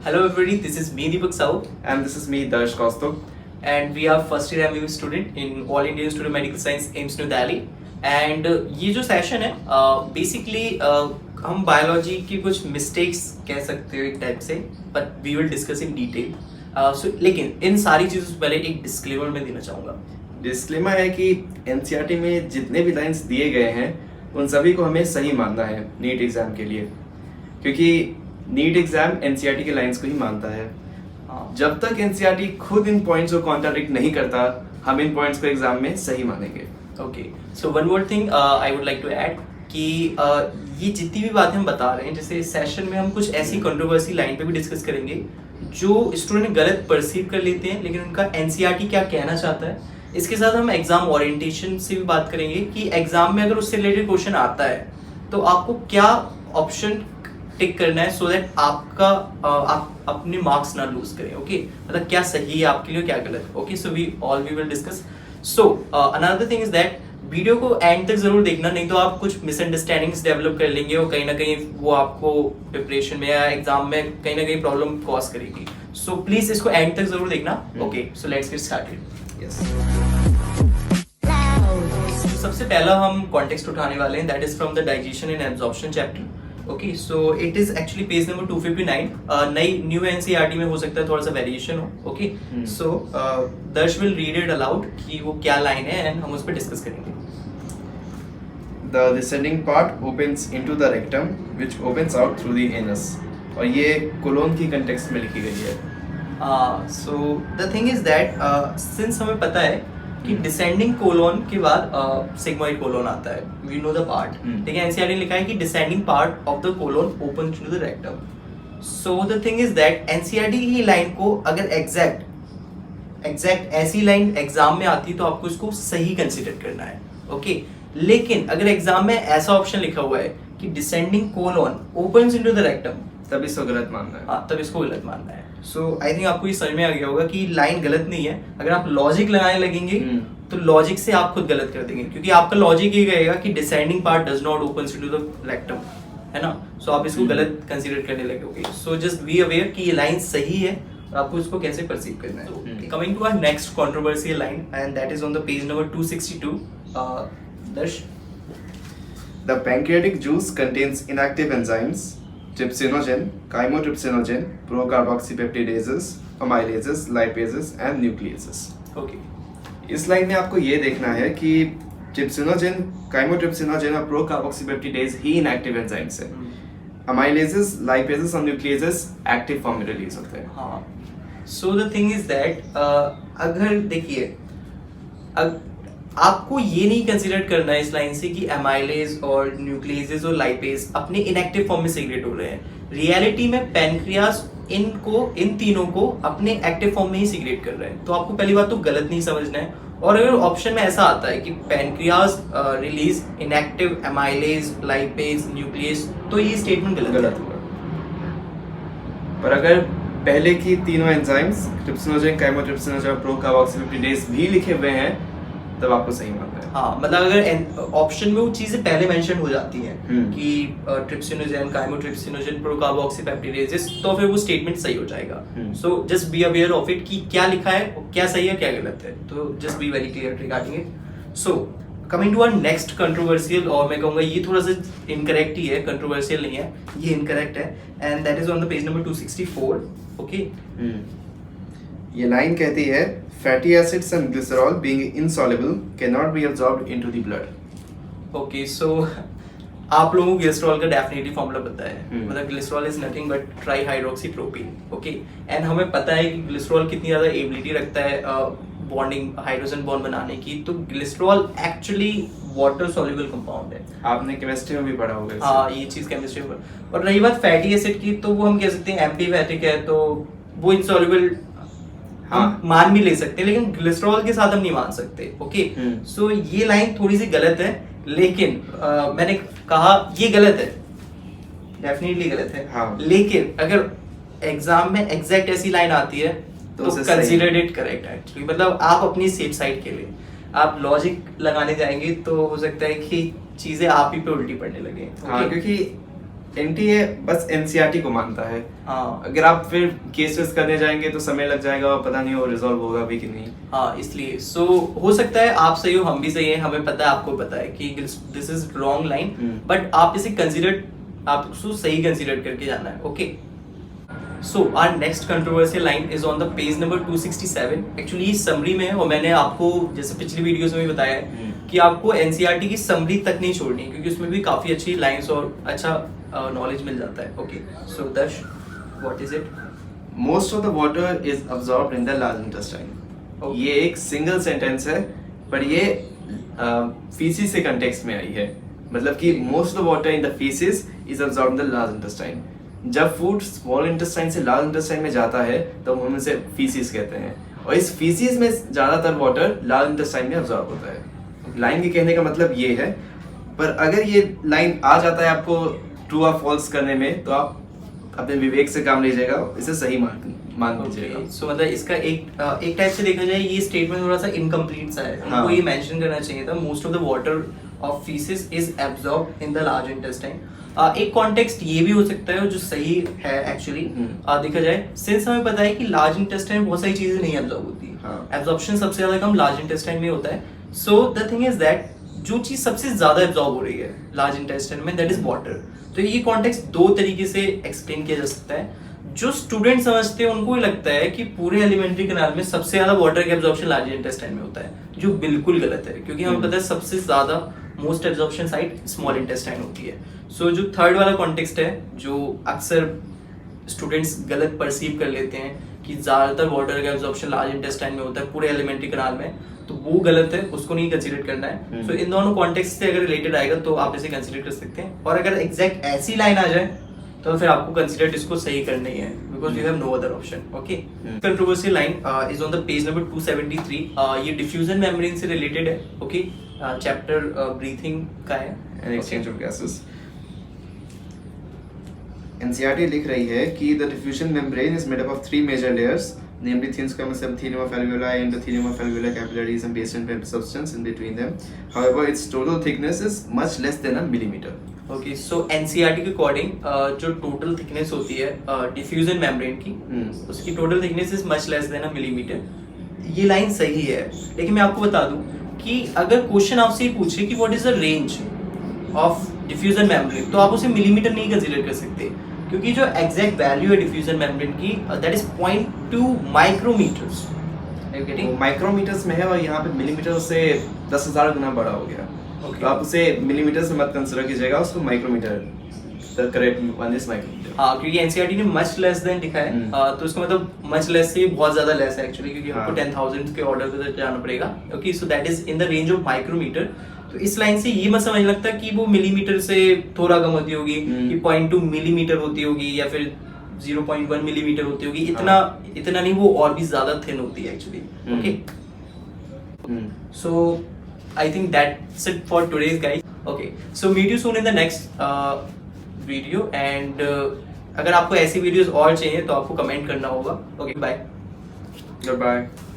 Hello everybody, this is me Deepak Sahu And this is me, Darsh Kaustubh. and we are first year MBBS student in All India Institute of Medical Science AIIMS New Delhi and ये जो session है basically हम biology की कुछ mistakes कह सकते हो एक टाइप से but we will discuss in detail लेकिन इन सारी चीज़ों से पहले एक डिस्क्लेमर मैं देना चाहूँगा। डिस्क्लेमर है कि एनसीईआरटी में जितने भी लाइंस दिए गए हैं उन सभी को हमें सही मानना है नीट एग्जाम के लिए, क्योंकि नीट एग्जाम एनसीईआरटी के लाइंस को ही मानता है। जब तक एनसीईआरटी खुद इन पॉइंट्स को कॉन्ट्राडिक्ट नहीं करता, हम इन पॉइंट्स को एग्जाम में सही मानेंगे। Okay, so one more thing I would like to add कि ये जितनी भी बातें हम बता रहे हैं, जैसे इस सेशन में हम कुछ ऐसी कंट्रोवर्सी लाइन पे भी डिस्कस करेंगे जो स्टूडेंट गलत परसीव कर लेते हैं, लेकिन उनका एनसीईआरटी क्या कहना चाहता है। इसके साथ हम एग्जाम ओरिएंटेशन से भी बात करेंगे कि एग्जाम में अगर उससे रिलेटेड क्वेश्चन आता है तो आपको क्या ऑप्शन टिक करना है सो दैट आपका आप अपने मार्क्स ना लूज करें। ओके, मतलब क्या सही है आपके लिए क्या गलत। Okay, so we will discuss. So another thing is that video को एंड तक जरूर देखना, नहीं तो आप कुछ मिसअंडरस्टैंडिंग्स डेवलप कर लेंगे और कहीं ना कहीं वो आपको प्रिपरेशन में या एग्जाम में कहीं ना कहीं प्रॉब्लम कॉज करेगी। सो प्लीज इसको एंड तक जरूर देखना। Okay, so let's get started. Yes, सबसे पहला हम कॉन्टेक्स्ट उठाने वाले हैं, that is from the digestion and absorption chapter. Okay, so it is actually page number 259। नई न्यू एनसीईआरटी में हो सकता है थोड़ा सा वेरिएशन हो। ओके, सो दर्श विल रीड इट अलाउड कि वो क्या लाइन है एंड हम उस पर डिस्कस करेंगे। The descending part opens into the rectum, which opens out through the anus. और ये कोलोन की कंटेक्स्ट में लिखी गई है। सो the thing is that since हमें पता है कि डिसेंडिंग कोलोन के बाद सिग्मोइड कोलोन आता है, वी नो द पार्ट, लेकिन एनसीईआरटी ने लिखा है कि descending part of the colon open to the rectum. So the thing is that NCERT की लाइन को अगर एग्जैक्ट ऐसी लाइन एग्जाम में आती तो आपको इसको सही कंसीडर करना है। ओके, लेकिन अगर एग्जाम में ऐसा ऑप्शन लिखा हुआ है कि descending colon opens into the rectum, तब इसको गलत मानना है। हाँ, तब इसको गलत मानना है। सो आई थिंक आपको ये समझ में आ गया होगा कि लाइन गलत नहीं है। अगर आप लॉजिक लगाने लगेंगे तो लॉजिक से आप खुद गलत कर देंगे, क्योंकि आपका लॉजिक ये कहेगा कि descending part does not open into the rectum, है ना। सो आप इसको गलत कंसीडर करने लगोगे। सो जस्ट बी अवेयर कि ये लाइन सही है और आपको इसको कैसे परसीव करना है। Coming to our next controversial line and that is on the page number 262। दर्श, The pancreatic juice contains inactive enzymes, trypsinogen, chymotrypsinogen, procarboxypeptidases, amylases, lipases and nucleases. Okay, इस लाइन में आपको ये देखना है कि ट्रिप्सिनोजेन, काइमोट्रिप्सिनोजेन और प्रोकार्बोक्सीपेप्टिडेज ही इनएक्टिव एंजाइम्स हैं। अमाइलेजेस, लाइपेजेस और न्यूक्लियेजेस एक्टिव फॉर्म में रिलीज होते हैं। हाँ, सो द थिंग इज दैट अगर देखिए आपको ये नहीं कंसीडर करना है इस लाइन से कि एमाइलेज और न्यूक्लियेजेस और लाइपेज अपने इनएक्टिव फॉर्म में सिगरेट हो रहे हैं। रियलिटी में पैनक्रियास इन तीनों को अपने एक्टिव फॉर्म में ही सिगरेट कर रहे हैं। तो आपको पहली बात तो गलत नहीं समझना है। और अगर ऑप्शन में ऐसा आता है कि pancreas release inactive amylase, lipase, nucleus, तो ये स्टेटमेंट गलत होगा। पर अगर पहले की तीनों एंजाइम्स ट्रिप्सिनोजेन, काइमोट्रिप्सिनोजेन और प्रोकार्बोक्सीपेप्टिडेज भी लिखे हुए हैं तब आपको सही मानना है। हाँ, मतलब अगर ऑप्शन में वो चीजें पहले मेंशन हो जाती हैं कि ट्रिप्सिनोजेन, काइमोट्रिप्सिनोजेन, प्रोकार्बोक्सीपेप्टिडेजेस, तो फिर वो स्टेटमेंट सही हो जाएगा। So just be aware of it कि क्या लिखा है, क्या सही है क्या गलत है। तो just be very clear regarding it. So coming to our next controversial, और मैं कहूँगा ये थोड़ा सा इनकरेक्ट ही है, कंट्रोवर्शियल नहीं है, ये इनकरेक्ट है and that is on the page number 264। Okay, ये लाइन कहती है fatty acids and glycerol being insoluble cannot be absorbed into the blood. Okay, so आप लोगों को ग्लिसरॉल का डेफिनेटली फॉर्मूला पता है। मतलब glycerol is nothing but trihydroxypropene. Okay, and हमें पता है कि ग्लिसरॉल कितनी ज्यादा एबिलिटी रखता है बॉन्डिंग, हाइड्रोजन बॉन्ड बनाने की। तो glycerol actually water soluble compound है। आपने केमिस्ट्री में भी पढ़ा होगा। हाँ, ये चीज केमिस्ट्री में। और रही बात फैटी एसिड की, तो वो हम कह सकते हैं एम्फीफैटिक है, तो वो इनसॉल्युबल हम मान भी ले सकते हैं, लेकिन ग्लिसरॉल के साथ हम नहीं मान सकते। ओके, सो ये लाइन थोड़ी सी गलत है, लेकिन मैंने कहा ये गलत है, डेफिनेटली गलत है। हाँ। लेकिन अगर एग्जाम में एग्जैक्ट ऐसी लाइन आती है तो कंसीडर्ड इट करेक्ट है एक्चुअली। मतलब आप अपनी सेफ साइड के लिए आप लॉजिक लगाने जाएंगे तो हो सकता है कि चीजें आप ही पे उल्टी पड़ने लगे। हाँ, क्योंकि एनटीए बस एनसीईआरटी को मानता है। हाँ अगर आप फिर केसेस करने जाएंगे तो समय लग जाएगा और पता नहीं वो रिजॉल्व होगा भी कि नहीं। हाँ, इसलिए हो सकता है आप सही हो, हम भी सही है, हमें पता है, आपको पता है कि this is wrong line, but आप इसे आप उसको सही कंसीडर करके जाना है। Okay, so our next controversial line is on the page number 267। Actually ये समरी में है और मैंने आपको जैसे पिछली वीडियोस में भी बताया है कि आपको एनसीईआरटी की समरी तक नहीं छोड़नी, क्योंकि उसमें भी काफी अच्छी लाइंस और अच्छा नॉलेज मिल जाता है। ओके, सो दर्श, what is it? Most of the water is absorbed in the large intestine. Okay. ये एक सिंगल सेंटेंस है, पर ये फीसिस से कंटेक्स्ट में आई है। मतलब कि most of the water in the faeces is absorbed in the large intestine. जब फूड स्मॉल इंटेस्टाइन से लार्ज इंटेस्टाइन में जाता है तो हम उसे फीसिस कहते हैं, और इस फीसिस में ज्यादातर वाटर लार्ज इंटेस्टाइन में अब्सॉर्ब होता है। लाइन के कहने का मतलब ये है, पर अगर ये लाइन आ जाता है आपको ट्रू और फॉल्स करने में, तो आप अपने विवेक से काम लीजिएगा, इसे सही मान लीजिएगा। सो मतलब इसका एक टाइप से देखा जाए ये स्टेटमेंट थोड़ा सा इनकम्प्लीट सा है। हाँ। हमको ये मेंशन करना चाहिए था most of the water of faeces is absorbed in the large intestine. एक कॉन्टेक्स्ट ये भी हो सकता है जो सही है एक्चुअली देखा जाए, सिंस हमें पता है कि लार्ज इंटेस्टाइन में बहुत सारी चीजें नहीं एब्जॉर्ब होती। एब्जॉर्प्शन सबसे ज्यादा कम लार्ज इंटेस्टाइन में होता है। सो द थिंग इज दैट जो चीज सबसे ज्यादा एब्जॉर्ब हो रही है लार्ज इंटेस्टाइन में, दैट इज वाटर। तो ये कॉन्टेक्स्ट दो तरीके से एक्सप्लेन किया जा सकता है। जो स्टूडेंट समझते हैं उनको ही लगता है कि पूरे एलिमेंट्री कैनाल में सबसे ज्यादा वाटर का एब्जॉर्प्शन लार्ज इंटेस्टाइन में होता है, जो बिल्कुल गलत है, क्योंकि हमें पता है सबसे ज्यादा most absorption site small intestine होती है। सो जो थर्ड वाला कॉन्टेक्स्ट है, जो अक्सर स्टूडेंट्स गलत परसीव कर लेते हैं कि ज्यादातर वाटर का एब्जॉर्प्शन लार्ज इंटेस्टाइन में होता है पूरे एलिमेंट्री कैनाल में, तो वो गलत है, उसको नहीं कंसीडर करना है। सो इन दोनों कॉन्टेक्स्ट से अगर रिलेटेड आएगा तो आप इसे कंसीडर कर सकते हैं, और अगर एग्जैक्ट ऐसी लाइन आ जाए तो फिर आपको कंसीडर इसको सही करना ही है, because you have no other option. Okay, controversial line is on the page number 273। ये डिफ्यूजन मेम्ब्रेन से रिलेटेड है। ओके, चैप्टर ब्रीथिंग का है and exchange of gases. NCERT लिख रही है कि the diffusion membrane is made up of 3 major layers, namely thin squamous epithelium of alveoli and the epithelium of alveolar capillaries and basement membrane substance in between them. However, its total thickness is much less than a millimeter. Okay, so NCERT के according जो total thickness होती है diffusion membrane की, उसकी total thickness is much less than a millimetre. ये line सही है, लेकिन मैं आपको बता दूं कि अगर क्वेश्चन आपसे ये पूछे कि what is the range of diffusion membrane, तो आप उसे मिलीमीटर नहीं कंसीडर कर सकते, क्योंकि जो एग्जैक्ट वैल्यू है डिफ्यूजन मेम्ब्रेन की दैट इज 0.2 माइक्रोमीटर्स। माइक्रोमीटर्स में है और यहाँ पे मिलीमीटर से 10,000 गुना बड़ा हो गया। तो आप उसे मिलीमीटर से मत कंसीडर कीजिएगा, उसको micrometre, the correct one is micrometre. हाँ, क्योंकि एनसीईआरटी ने मच लेस देन लिखा है, तो इसका मतलब मच लेस से बहुत ज्यादा लेस है एक्चुअली, क्योंकि हमको 10,000 के ऑर्डर पे जाना पड़ेगा। Okay, so that is in the range of micrometre. तो इस लाइन से ये मत समझ लगता कि वो मिलीमीटर से थोड़ा कम होती होगी, कि 0.2 मिलीमीटर होती होगी या फिर 0.1 मिलीमीटर होती होगी, इतना नहीं, वो और भी ज्यादा थिन होती है actually. Okay, so I think that's it for today's guys. Okay, so meet you soon in the next video and अगर आपको ऐसी वीडियोस और चाहिए तो आपको कमेंट करना होगा। Okay, bye. Goodbye.